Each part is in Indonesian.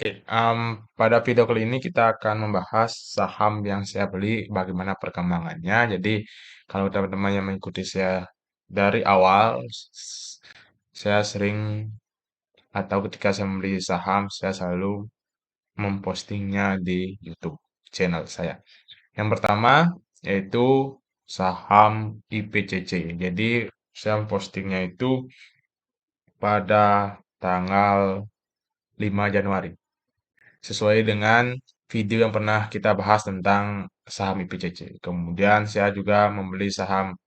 Oke, pada video kali ini kita akan membahas saham yang saya beli, bagaimana perkembangannya. Jadi, kalau teman-teman yang mengikuti saya dari awal, saya sering atau ketika saya membeli saham, saya selalu mempostingnya di YouTube channel saya. Yang pertama yaitu saham IPCC. Jadi, saya mempostingnya itu pada tanggal 5 Januari. Sesuai dengan video yang pernah kita bahas tentang saham IPCC. Kemudian saya juga membeli saham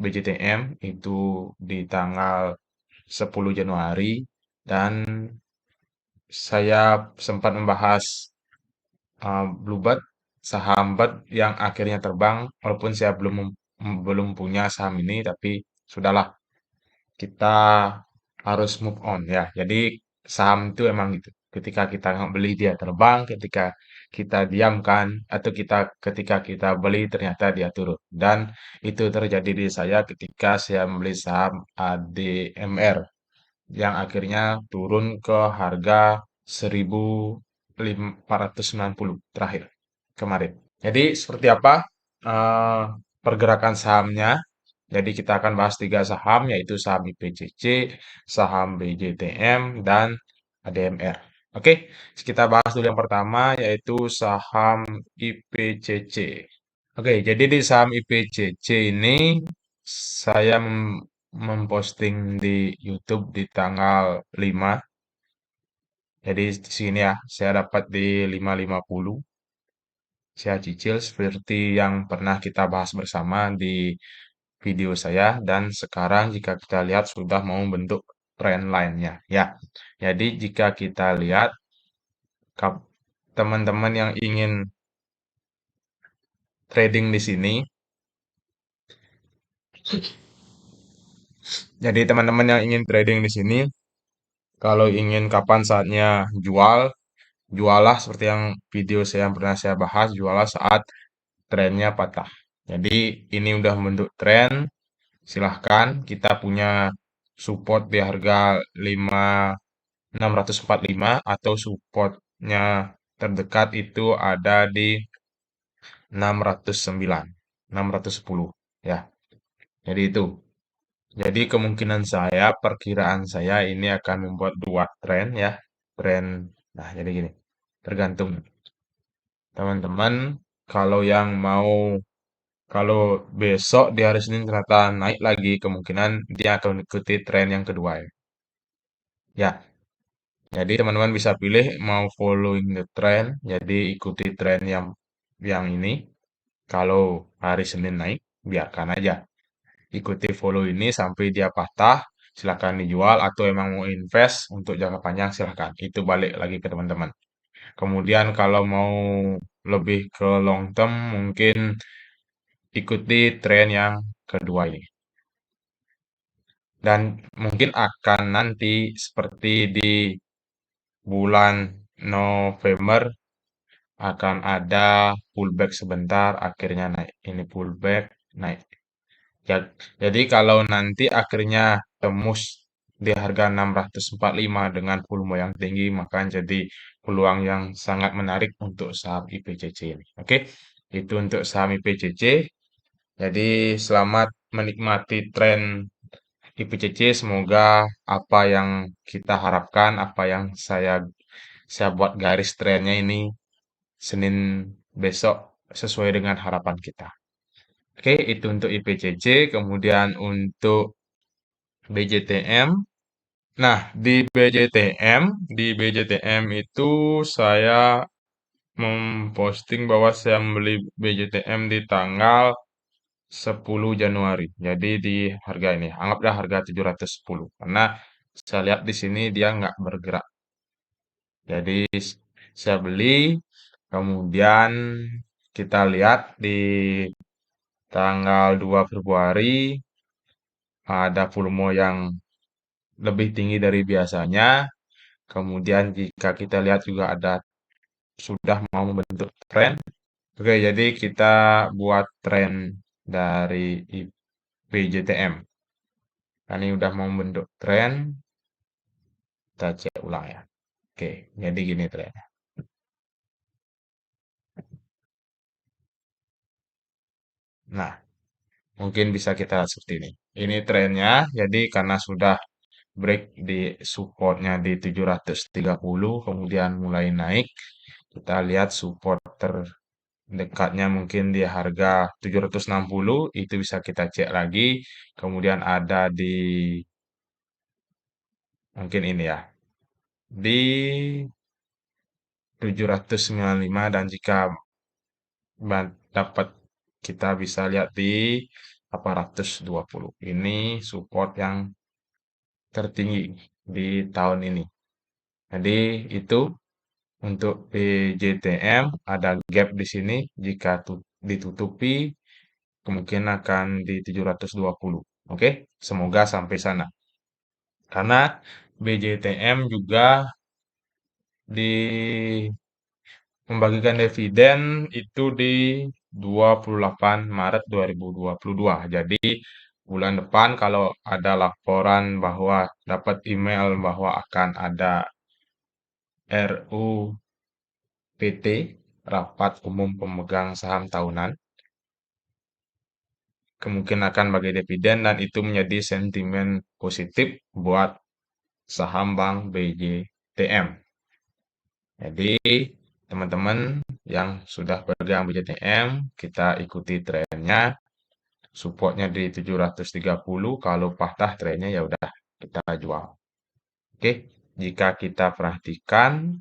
BJTM itu di tanggal 10 Januari dan saya sempat membahas Bluebird, saham BIRD yang akhirnya terbang walaupun saya belum punya saham ini tapi sudahlah kita harus move on ya. Jadi saham itu emang gitu. Ketika kita nggak beli dia terbang, ketika kita diamkan atau ketika kita beli ternyata dia turun. Dan itu terjadi di saya ketika saya membeli saham ADMR yang akhirnya turun ke harga 1.490 terakhir kemarin. Jadi seperti apa eh, pergerakan sahamnya? Jadi kita akan bahas tiga saham yaitu saham IPCC, saham BJTM, dan ADMR. Oke, kita bahas dulu yang pertama yaitu saham IPCC. Oke, jadi di saham IPCC ini saya memposting di YouTube di tanggal 5. Jadi di sini ya, saya dapat di 5.50. Saya cicil seperti yang pernah kita bahas bersama di video saya dan sekarang jika kita lihat sudah mau membentuk trend line-nya ya. Jadi jika kita lihat teman-teman yang ingin trading di sini, jadi teman-teman yang ingin trading di sini, kalau ingin kapan saatnya jual, jualah seperti yang video saya yang pernah saya bahas, jualah saat trennya patah. Jadi ini udah membentuk tren, silahkan kita punya support di harga 645 atau supportnya terdekat itu ada di 609, 610 ya. Jadi itu. Jadi kemungkinan saya, perkiraan saya ini akan membuat dua tren ya. Tren, nah jadi gini. Tergantung teman-teman kalau yang mau kalau besok di hari Senin ternyata naik lagi, kemungkinan dia akan mengikuti tren yang kedua ya. Ya, jadi teman-teman bisa pilih mau following the trend, jadi ikuti tren yang ini. Kalau hari Senin naik, biarkan aja. Ikuti follow ini sampai dia patah, silahkan dijual atau emang mau invest untuk jangka panjang silahkan. Itu balik lagi ke teman-teman. Kemudian kalau mau lebih ke long term mungkin ikuti tren yang kedua ini. Dan mungkin akan nanti seperti di bulan November akan ada pullback sebentar, akhirnya naik. Ini pullback, naik. Jadi kalau nanti akhirnya tembus di harga 645 dengan volume yang tinggi, maka jadi peluang yang sangat menarik untuk saham IPCC ini. Oke, itu untuk saham IPCC. Jadi selamat menikmati tren IPCC. Semoga apa yang kita harapkan, apa yang saya buat garis trennya ini Senin besok sesuai dengan harapan kita. Oke, itu untuk IPCC. Kemudian untuk BJTM. Nah, di BJTM itu saya memposting bahwa saya membeli BJTM di tanggal 10 Januari. Jadi di harga ini, anggaplah harga 710. Karena saya lihat di sini dia nggak bergerak. Jadi saya beli, kemudian kita lihat di tanggal 2 Februari ada volume yang lebih tinggi dari biasanya. Kemudian jika kita lihat juga ada sudah mau membentuk tren. Oke, jadi kita buat tren dari PJTM. Ini udah mau membentuk tren. Kita cek ulang ya. Oke, jadi gini trennya. Nah, mungkin bisa kita lihat seperti ini. Ini trennya, jadi karena sudah break di supportnya di 730, kemudian mulai naik, kita lihat support terdekatnya mungkin di harga 760, itu bisa kita cek lagi. Kemudian ada di mungkin ini ya, di 795 dan jika dapat kita bisa lihat di 820. Ini support yang tertinggi di tahun ini. Jadi itu untuk PJTM ada gap di sini jika ditutupi kemungkinan akan di 720. Oke, semoga sampai sana. Karena BJTM juga di membagikan dividen itu di 28 Maret 2022. Jadi bulan depan kalau ada laporan bahwa dapat email bahwa akan ada RUPT, Rapat Umum Pemegang Saham Tahunan, kemungkinan akan bagi dividen dan itu menjadi sentimen positif buat saham Bank BJTM. Jadi teman-teman yang sudah pegang BJTM, kita ikuti trennya, supportnya di 730, kalau patah trennya ya udah kita jual. Oke, jika kita perhatikan,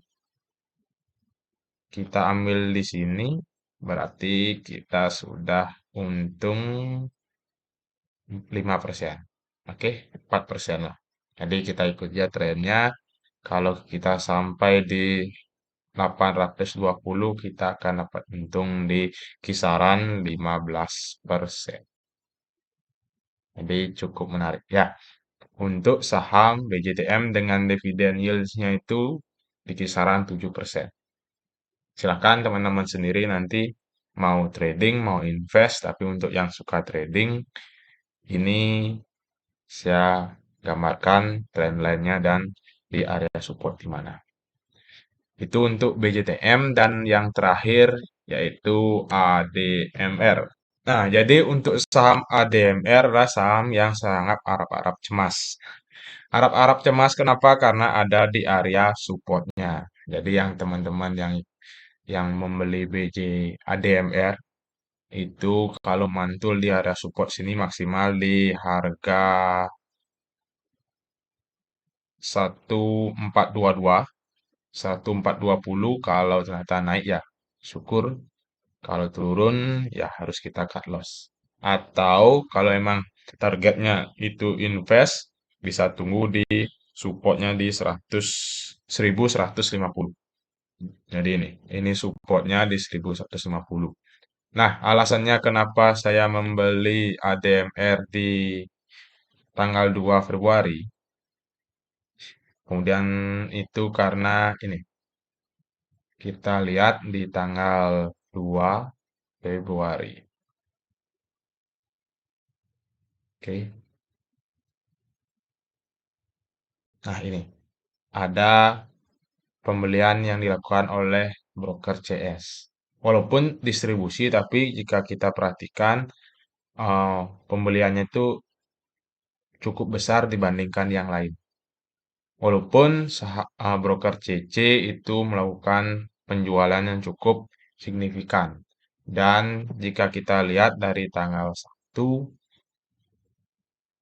kita ambil di sini, berarti kita sudah untung 5%. Oke, 4% lah. Jadi kita ikut ya trennya. Kalau kita sampai di 820, kita akan dapat untung di kisaran 15%. Jadi cukup menarik ya. Untuk saham BJTM dengan dividen yield-nya itu di kisaran 7%. Silakan teman-teman sendiri nanti mau trading, mau invest, tapi untuk yang suka trading, ini saya gambarkan trend line-nya dan di area support di mana. Itu untuk BJTM dan yang terakhir yaitu ADMR. Nah, jadi untuk saham ADMR adalah saham yang sangat Arab-Arab cemas. Arab-Arab cemas kenapa? Karena ada di area supportnya. Jadi yang teman-teman yang membeli BJ ADMR itu kalau mantul di area support sini maksimal di harga 1422, 1420 kalau ternyata naik ya syukur, kalau turun ya harus kita cut loss. Atau kalau emang targetnya itu invest bisa tunggu di supportnya di 100 1150. Jadi ini supportnya di 1150. Nah, alasannya kenapa saya membeli ADMR di tanggal 2 Februari, kemudian itu karena ini, kita lihat di tanggal 2 Februari. Oke. Nah, ini ada pembelian yang dilakukan oleh broker CS. Walaupun distribusi, tapi jika kita perhatikan pembeliannya itu cukup besar dibandingkan yang lain. Walaupun broker CC itu melakukan penjualan yang cukup signifikan. Dan jika kita lihat dari tanggal 1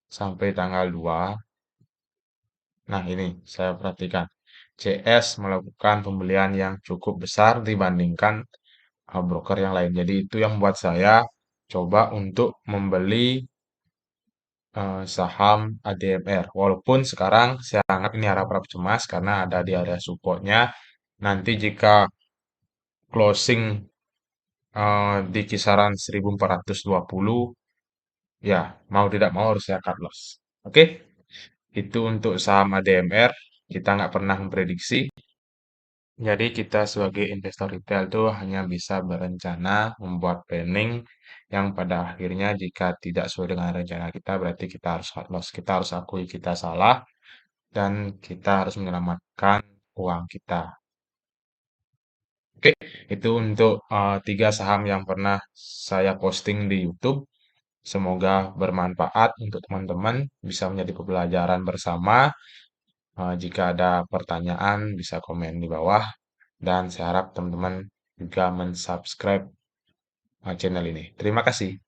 sampai tanggal 2, nah ini saya perhatikan. CS melakukan pembelian yang cukup besar dibandingkan broker yang lain. Jadi itu yang membuat saya coba untuk membeli saham ADMR. Walaupun sekarang saya anggap ini harap-harap cemas karena ada di area supportnya. Nanti jika closing di kisaran 1420, ya mau tidak mau harus saya cut loss. Oke, itu untuk saham ADMR. Kita nggak pernah memprediksi. Jadi kita sebagai investor retail itu hanya bisa berencana, membuat planning yang pada akhirnya jika tidak sesuai dengan rencana kita berarti kita harus cut loss. Kita harus akui kita salah dan kita harus menyelamatkan uang kita. Oke, itu untuk 3 saham yang pernah saya posting di YouTube. Semoga bermanfaat untuk teman-teman, bisa menjadi pembelajaran bersama. Jika ada pertanyaan bisa komen di bawah dan saya harap teman-teman juga mensubscribe channel ini. Terima kasih.